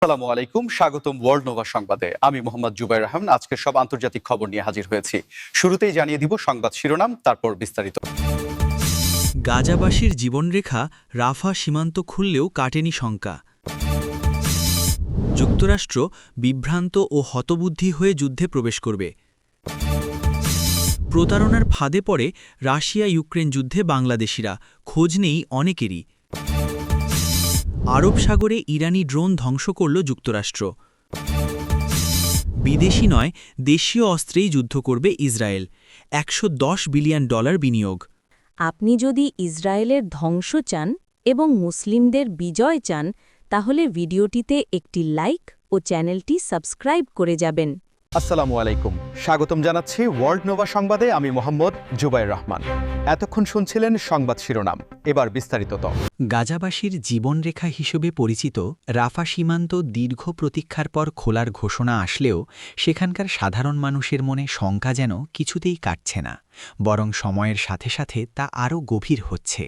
আসসালামু আলাইকুম, স্বাগতম ওয়ার্ল্ড নোভা সংবাদে। আমি মোহাম্মদ জুবাইর রহমান আজকের সব আন্তর্জাতিক খবর নিয়ে হাজির হয়েছি। শুরুতেই জানিয়ে দিব সংবাদ শিরোনাম, তারপর বিস্তারিত। গাজাবাসীর জীবনরেখা রাফা সীমান্ত খুললেও কাটেনি শঙ্কা। যুক্তরাষ্ট্র বিভ্রান্ত ও হতবুদ্ধি হয়ে যুদ্ধে প্রবেশ করবে। প্রতারণার ফাঁদে পড়ে রাশিয়া ইউক্রেন যুদ্ধে বাংলাদেশিরা, খোঁজ নেই অনেকেরই। আরব সাগরে ইরানি ড্রোন ধ্বংস করল যুক্তরাষ্ট্র। বিদেশি নয়, দেশীয় অস্ত্রেই যুদ্ধ করবে ইসরায়েল, $110 বিলিয়ন বিনিয়োগ। আপনি যদি ইসরায়েলের ধ্বংস চান এবং মুসলিমদের বিজয় চান, তাহলে ভিডিওটিতে একটি লাইক ও চ্যানেলটি সাবস্ক্রাইব করে যাবেন। আসসালামু আলাইকুম, স্বাগতম জানাচ্ছি ওয়ার্ল্ড নোভা সংবাদে। আমি মোহাম্মদ জুবাইর রহমান। এতক্ষণ শুনছিলেন সংবাদ শিরোনাম, এবার বিস্তারিত। গাজাবাসীর জীবনরেখা হিসেবে পরিচিত রাফা সীমান্ত দীর্ঘ প্রতীক্ষার পর খোলার ঘোষণা আসলেও সেখানকার সাধারণ মানুষের মনে শঙ্কা যেন কিছুতেই কাটছে না, বরং সময়ের সাথে সাথে তা আরও গভীর হচ্ছে।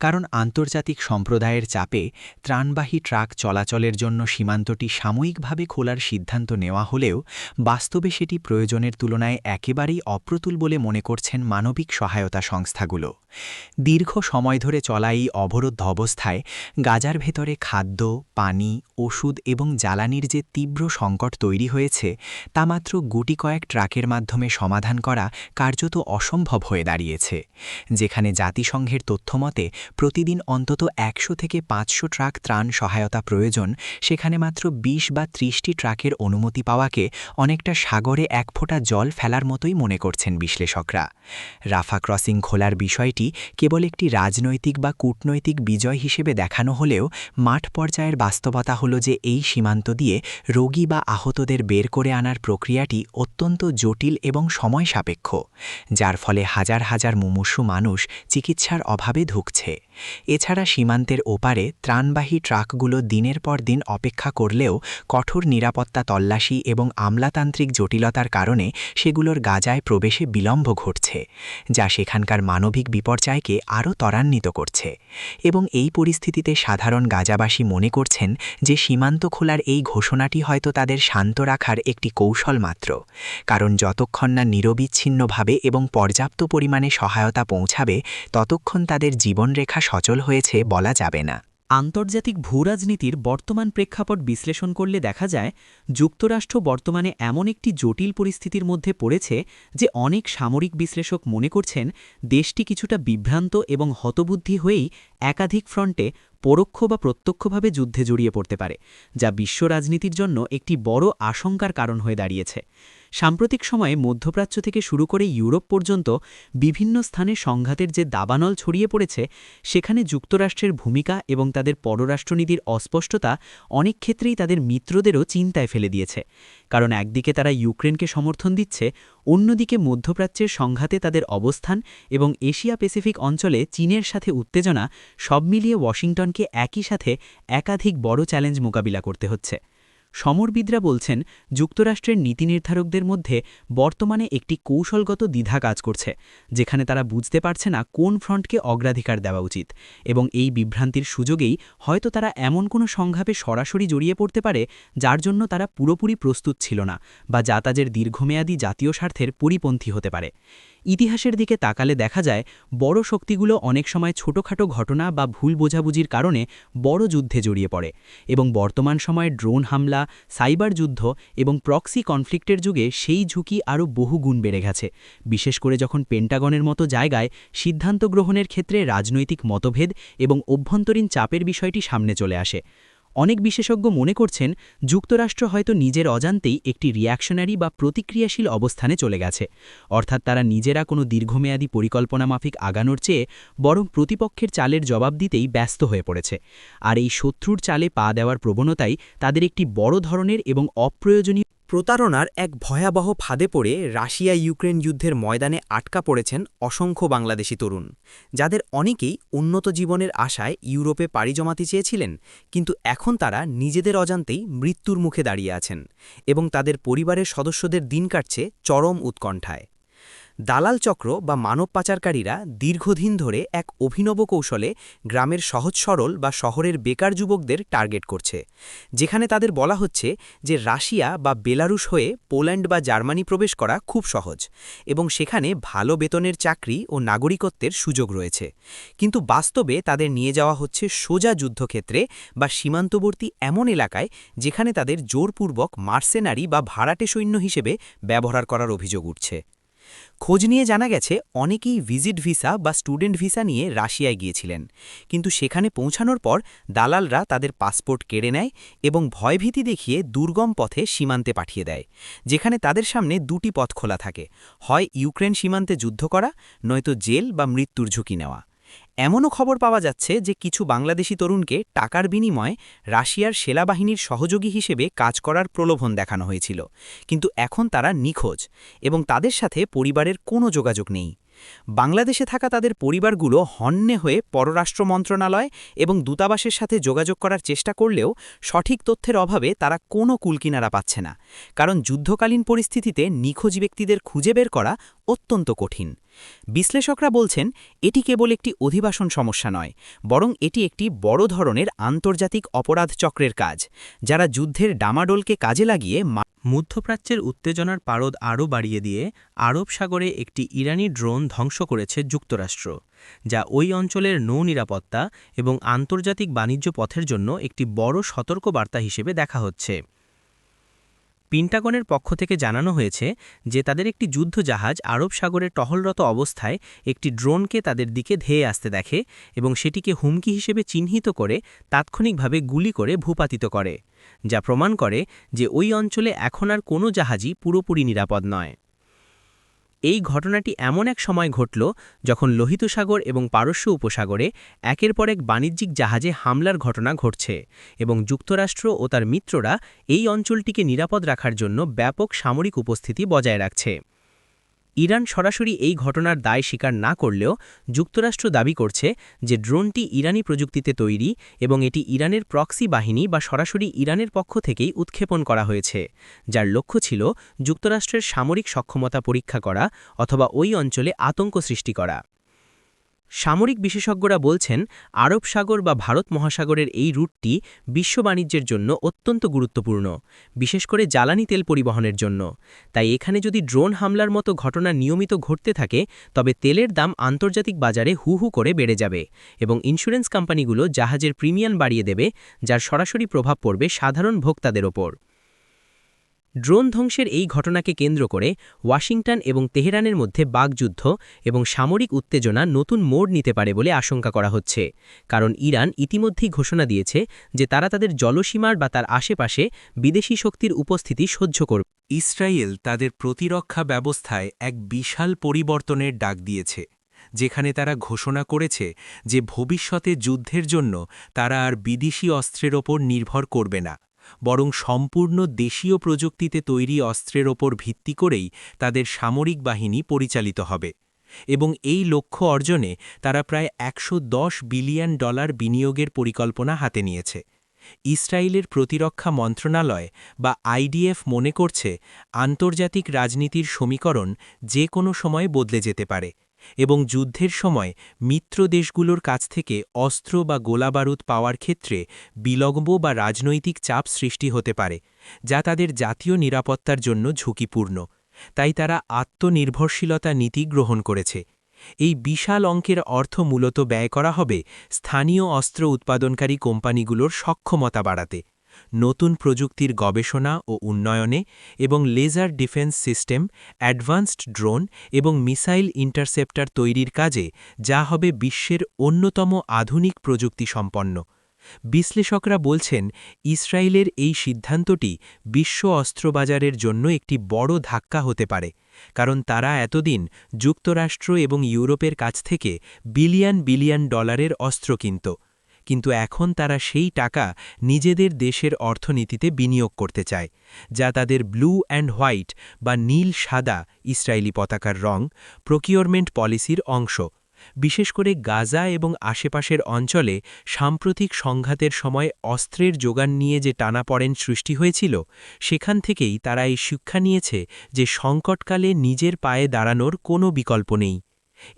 কারণ আন্তর্জাতিক সম্প্রদায়ের চাপে ত্রাণবাহী ট্রাক চলাচলের জন্য সীমান্তটি সাময়িকভাবে খোলার সিদ্ধান্ত নেওয়া হলেও বাস্তবে সেটি প্রয়োজনের তুলনায় একেবারেই অপ্রতুল বলে মনে করছেন মানবিক সহায়তা সংস্থাগুলো। দীর্ঘ সময় ধরে চলা এই অবরুদ্ধ অবস্থায় গাজার ভেতরে খাদ্য, পানি, ওষুধ এবং জ্বালানির যে তীব্র সংকট তৈরি হয়েছে তা মাত্র গুটি কয়েক ট্রাকের মাধ্যমে সমাধান করা কার্যত অসম্ভব হয়ে দাঁড়িয়েছে। যেখানে জাতিসংঘের তথ্যমতে প্রতিদিন অন্তত 100 থেকে 500 ট্রাক ত্রাণ সহায়তা প্রয়োজন, সেখানে মাত্র 20 বা 30টি ট্রাকের অনুমতি পাওয়াকে অনেকটা সাগরে এক ফোঁটা জল ফেলার মতোই মনে করছেন বিশ্লেষকরা। রাফা ক্রসিং খোলার বিষয়টি কেবল একটি রাজনৈতিক বা কূটনৈতিক বিজয় হিসেবে দেখানো হলেও মাঠ পর্যায়ের বাস্তবতা হল যে এই সীমান্ত দিয়ে রোগী বা আহতদের বের করে আনার প্রক্রিয়াটি অত্যন্ত জটিল এবং সময় সাপেক্ষ, যার ফলে হাজার হাজার মুমূর্ষু মানুষ চিকিৎসার অভাবে ধুঁকছে। এছাড়া সীমান্তের ওপারে ত্রাণবাহী ট্রাকগুলো দিনের পর দিন অপেক্ষা করলেও কঠোর নিরাপত্তা তল্লাশি এবং আমলাতান্ত্রিক জটিলতার কারণে সেগুলোর গাজায় প্রবেশে বিলম্ব ঘটছে, যা সেখানকার মানবিক বিপর্যয়কে আরও ত্বরান্বিত করছে। এবং এই পরিস্থিতিতে সাধারণ গাজাবাসী মনে করছেন যে সীমান্ত খোলার এই ঘোষণাটি হয়তো তাদের শান্ত রাখার একটি কৌশল মাত্র, কারণ যতক্ষণ না নিরবিচ্ছিন্নভাবে এবং পর্যাপ্ত পরিমাণে সহায়তা পৌঁছাবে ততক্ষণ তাদের জীবনরেখা সচল হয়েছে বলা যাবে না। আন্তর্জাতিক ভূরাজনীতির বর্তমান প্রেক্ষাপট বিশ্লেষণ করলে দেখা যায় যুক্তরাষ্ট্র বর্তমানে এমন একটি জটিল পরিস্থিতির মধ্যে পড়েছে যে অনেক সামরিক বিশ্লেষক মনে করছেন দেশটি কিছুটা বিভ্রান্ত এবং হতবুদ্ধি হয়েই একাধিক ফ্রন্টে পরোক্ষ বা প্রত্যক্ষভাবে যুদ্ধে জড়িয়ে পড়তে পারে, যা বিশ্ব রাজনীতির জন্য একটি বড় আশঙ্কার কারণ হয়ে দাঁড়িয়েছে। সাম্প্রতিক সময়ে মধ্যপ্রাচ্য থেকে শুরু করে ইউরোপ পর্যন্ত বিভিন্ন স্থানে সংঘাতের যে দাবানল ছড়িয়ে পড়েছে, সেখানে যুক্তরাষ্ট্রের ভূমিকা এবং তাদের পররাষ্ট্রনীতির অস্পষ্টতা অনেক ক্ষেত্রেই তাদের মিত্রদেরও চিন্তায় ফেলে দিয়েছে। কারণ একদিকে তারা ইউক্রেনকে সমর্থন দিচ্ছে, অন্যদিকে মধ্যপ্রাচ্যের সংঘাতে তাদের অবস্থান এবং এশিয়া প্যাসিফিক অঞ্চলে চীনের সাথে উত্তেজনা, সব মিলিয়ে ওয়াশিংটনকে একই সাথে একাধিক বড় চ্যালেঞ্জ মোকাবিলা করতে হচ্ছে। সমরবিদরা বলছেন যুক্তরাষ্ট্রের নীতি নির্ধারকদের মধ্যে বর্তমানে একটি কৌশলগত দ্বিধা কাজ করছে, যেখানে তারা বুঝতে পারছে না কোন ফ্রন্টকে অগ্রাধিকার দেওয়া উচিত, এবং এই বিভ্রান্তির সুযোগেই হয়তো তারা এমন কোনো সংঘাতে সরাসরি জড়িয়ে পড়তে পারে যার জন্য তারা পুরোপুরি প্রস্তুত ছিল না, বা যা তাদের দীর্ঘমেয়াদী জাতীয় স্বার্থের পরিপন্থী হতে পারে। ইতিহাসের দিকে তাকালে দেখা যায় বড় শক্তিগুলো অনেক সময় ছোটখাটো ঘটনা বা ভুল বোঝাবুঝির কারণে বড় যুদ্ধে জড়িয়ে পড়ে, এবং বর্তমান সময়ে ড্রোন হামলা, সাইবার যুদ্ধ এবং প্রক্সি কনফ্লিক্টের যুগে সেই ঝুঁকি আরও বহুগুণ বেড়ে গেছে, বিশেষ করে যখন পেন্টাগনের মতো জায়গায় সিদ্ধান্ত গ্রহণের ক্ষেত্রে রাজনৈতিক মতভেদ এবং অভ্যন্তরীণ চাপের বিষয়টি সামনে চলে আসে। অনেক বিশেষজ্ঞ মনে করছেন যুক্তরাষ্ট্র হয়তো নিজের অজান্তেই একটি রিঅ্যাকশনারি বা প্রতিক্রিয়াশীল অবস্থানে চলে গেছে, অর্থাৎ তারা নিজেরা কোনো দীর্ঘমেয়াদী পরিকল্পনা মাফিক আগানোর চেয়ে বরং প্রতিপক্ষের চালের জবাব দিতেই ব্যস্ত হয়ে পড়েছে। আর এই শত্রুর চালে পা দেওয়ার প্রবণতাই তাদের একটি বড় ধরনের এবং অপ্রয়োজনীয় প্রতারণার এক ভয়াবহ ফাঁদে পড়ে রাশিয়া ইউক্রেন যুদ্ধের ময়দানে আটকা পড়েছেন অসংখ্য বাংলাদেশি তরুণ, যাদের অনেকেই উন্নত জীবনের আশায় ইউরোপে পাড়ি জমাতে চেয়েছিলেন, কিন্তু এখন তারা নিজেদের অজান্তেই মৃত্যুর মুখে দাঁড়িয়ে আছেন এবং তাদের পরিবারের সদস্যদের দিন কাটছে চরম উৎকণ্ঠায়। দালাল চক্র বা মানব পাচারকারীরা দীর্ঘদিন ধরে এক অভিনব কৌশলে গ্রামের সহজ সরল বা শহরের বেকার যুবকদের টার্গেট করছে, যেখানে তাদের বলা হচ্ছে যে রাশিয়া বা বেলারুশ হয়ে পোল্যান্ড বা জার্মানি প্রবেশ করা খুব সহজ এবং সেখানে ভালো বেতনের চাকরি ও নাগরিকত্বের সুযোগ রয়েছে। কিন্তু বাস্তবে তাদের নিয়ে যাওয়া হচ্ছে সোজা যুদ্ধক্ষেত্রে বা সীমান্তবর্তী এমন এলাকায় যেখানে তাদের জোরপূর্বক মার্সেনারি বা ভাড়াটে সৈন্য হিসেবে ব্যবহার করার অভিযোগ উঠছে। খোঁজ নিয়ে জানা গেছে অনেকেই ভিজিট ভিসা বা স্টুডেন্ট ভিসা নিয়ে রাশিয়ায় গিয়েছিলেন, কিন্তু সেখানে পৌঁছানোর পর দালালরা তাদের পাসপোর্ট কেড়ে নেয় এবং ভয়ভীতি দেখিয়ে দুর্গম পথে সীমান্তে পাঠিয়ে দেয়, যেখানে তাদের সামনে দুটি পথ খোলা থাকে, হয় ইউক্রেন সীমান্তে যুদ্ধ করা, নয়তো জেল বা মৃত্যুর ঝুঁকি নেওয়া। এমনও খবর পাওয়া যাচ্ছে যে কিছু বাংলাদেশি তরুণকে টাকার বিনিময়ে রাশিয়ার সেনাবাহিনীর সহযোগী হিসেবে কাজ করার প্রলোভন দেখানো হয়েছিল, কিন্তু এখন তারা নিখোঁজ এবং তাদের সাথে পরিবারের কোনো যোগাযোগ নেই। বাংলাদেশে থাকা তাদের পরিবারগুলো হন্যে হয়ে পররাষ্ট্র মন্ত্রণালয় এবং দূতাবাসের সাথে যোগাযোগ করার চেষ্টা করলেও সঠিক তথ্যের অভাবে তারা কোনো কুলকিনারা পাচ্ছে না, কারণ যুদ্ধকালীন পরিস্থিতিতে নিখোঁজ ব্যক্তিদের খুঁজে বের করা অত্যন্ত কঠিন। বিশ্লেষকরা বলছেন এটি কেবল একটি অধিবাসন সমস্যা নয়, বরং এটি একটি বড় ধরনের আন্তর্জাতিক অপরাধ চক্রের কাজ, যারা যুদ্ধের ডামাডোলকে কাজে লাগিয়ে মধ্যপ্রাচ্যের উত্তেজনার পারদ আরও বাড়িয়ে দিয়ে আরব সাগরে একটি ইরানি ড্রোন ধ্বংস করেছে যুক্তরাষ্ট্র, যা ওই অঞ্চলের নৌ নিরাপত্তা এবং আন্তর্জাতিক বাণিজ্য পথের জন্য একটি বড় সতর্কবার্তা হিসেবে দেখা হচ্ছে। পেন্টাগনের পক্ষ থেকে জানানো হয়েছে যে তাদের একটি যুদ্ধজাহাজ আরব সাগরে টহলরত অবস্থায় একটি ড্রোনকে তাদের দিকে ধেয়ে আসতে দেখে এবং সেটিকে হুমকি হিসেবে চিহ্নিত করে তাৎক্ষণিকভাবে গুলি করে ভূপাতিত করে, যা প্রমাণ করে যে ওই অঞ্চলে এখন আর কোনো জাহাজই পুরোপুরি নিরাপদ নয়। এই ঘটনাটি এমন এক সময় ঘটল যখন লোহিত সাগর এবং পারস্য উপসাগরে একের পর এক বাণিজ্যিক জাহাজে হামলার ঘটনা ঘটছে এবং যুক্তরাষ্ট্র ও তার মিত্ররা এই অঞ্চলটিকে নিরাপদ রাখার জন্য ব্যাপক সামরিক উপস্থিতি বজায় রাখছে। ইরান সরাসরি এই ঘটনার দায় স্বীকার না করলেও যুক্তরাষ্ট্র দাবি করছে যে ড্রোনটি ইরানি প্রযুক্তিতে তৈরি এবং এটি ইরানের প্রক্সি বাহিনী বা সরাসরি ইরানের পক্ষ থেকেই উৎক্ষেপণ করা হয়েছে, যার লক্ষ্য ছিল যুক্তরাষ্ট্রের সামরিক সক্ষমতা পরীক্ষা করা অথবা ওই অঞ্চলে আতঙ্ক সৃষ্টি করা। সামরিক বিশেষজ্ঞরা বলছেন আরব সাগর বা ভারত মহাসাগরের এই রুটটি বিশ্ব বাণিজ্যের জন্য অত্যন্ত গুরুত্বপূর্ণ, বিশেষ করে জ্বালানি তেল পরিবহনের জন্য। তাই এখানে যদি ড্রোন হামলার মতো ঘটনা নিয়মিত ঘটতে থাকে তবে তেলের দাম আন্তর্জাতিক বাজারে হু হু করে বেড়ে যাবে এবং ইন্স্যুরেন্স কোম্পানিগুলো জাহাজের প্রিমিয়াম বাড়িয়ে দেবে, যার সরাসরি প্রভাব পড়বে সাধারণ ভোক্তাদের ওপর। ড্রোন ধ্বংসের এই ঘটনাকে কেন্দ্র করে ওয়াশিংটন এবং তেহরানের মধ্যে বাকযুদ্ধ এবং সামরিক উত্তেজনা নতুন মোড় নিতে পারে বলে আশঙ্কা করা হচ্ছে, কারণ ইরান ইতিমধ্যেই ঘোষণা দিয়েছে যে তারা তাদের জলসীমার বা তার আশেপাশে বিদেশি শক্তির উপস্থিতি সহ্য করবে। ইসরায়েল তাদের প্রতিরক্ষা ব্যবস্থায় এক বিশাল পরিবর্তনের ডাক দিয়েছে, যেখানে তারা ঘোষণা করেছে যে ভবিষ্যতে যুদ্ধের জন্য তারা আর বিদেশি অস্ত্রের ওপর নির্ভর করবে না, বরং সম্পূর্ণ দেশীয় প্রযুক্তিতে তৈরি অস্ত্রের ওপর ভিত্তি করেই তাদের সামরিক বাহিনী পরিচালিত হবে এবং এই লক্ষ্য অর্জনে তারা প্রায় $110 বিলিয়ন বিনিয়োগের পরিকল্পনা হাতে নিয়েছে। ইসরায়েলের প্রতিরক্ষা মন্ত্রণালয় বা আইডিএফ মনে করছে আন্তর্জাতিক রাজনীতির সমীকরণ যে কোনো সময় বদলে যেতে পারে এবং যুদ্ধের সময় মিত্র দেশগুলোর কাছ থেকে অস্ত্র বা গোলাবারুদ পাওয়ার ক্ষেত্রে বিলম্ব বা রাজনৈতিক চাপ সৃষ্টি হতে পারে, যা তাদের জাতীয় নিরাপত্তার জন্য ঝুঁকিপূর্ণ। তাই তারা আত্মনির্ভরশীলতা নীতি গ্রহণ করেছে। এই বিশাল অঙ্কের অর্থ মূলত ব্যয় করা হবে স্থানীয় অস্ত্র উৎপাদনকারী কোম্পানিগুলোর সক্ষমতা বাড়াতে, নতুন প্রযুক্তির গবেষণা ও উন্নয়নে এবং laser defence system, advanced drone এবং মিসাইল ইন্টারসেপ্টর তৈরির কাজে, যা হবে বিশ্বের অন্যতম আধুনিক প্রযুক্তি সম্পন্ন। বিশ্লেষকরা বলছেন ইসরায়েলের এই সিদ্ধান্তটি বিশ্ব অস্ত্রবাজারের জন্য একটি বড় ধাক্কা হতে পারে, কারণ তারা এতদিন যুক্তরাষ্ট্র এবং ইউরোপের কাছ থেকে বিলিয়ন বিলিয়ন ডলারের অস্ত্র কিনত, কিন্তু এখন তারা সেই টাকা নিজেদের দেশের অর্থনীতিতে বিনিয়োগ করতে চায়, যা তাদের ব্লু অ্যান্ড হোয়াইট বা নীল সাদা ইসরায়েলি পতাকার রং প্রকিউরমেন্ট পলিসির অংশ। বিশেষ করে গাজা এবং আশেপাশের অঞ্চলে সাম্প্রতিক সংঘাতের সময় অস্ত্রের যোগান নিয়ে যে টানাপড়েন সৃষ্টি হয়েছিল, সেখান থেকেই তারা এই শিক্ষা নিয়েছে যে সংকটকালে নিজের পায়ে দাঁড়ানোর কোনো বিকল্প নেই।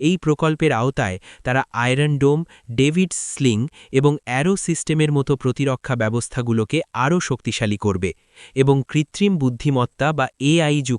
এই প্রকল্পের আওতায় তারা আয়রন ডোম, ডেভিড স্লিং এবং অ্যারো সিস্টেমের মতো প্রতিরক্ষা ব্যবস্থাগুলোকে আরও শক্তিশালী করবে এবং কৃত্রিম বুদ্ধিমত্তা বা এআই যুক্ত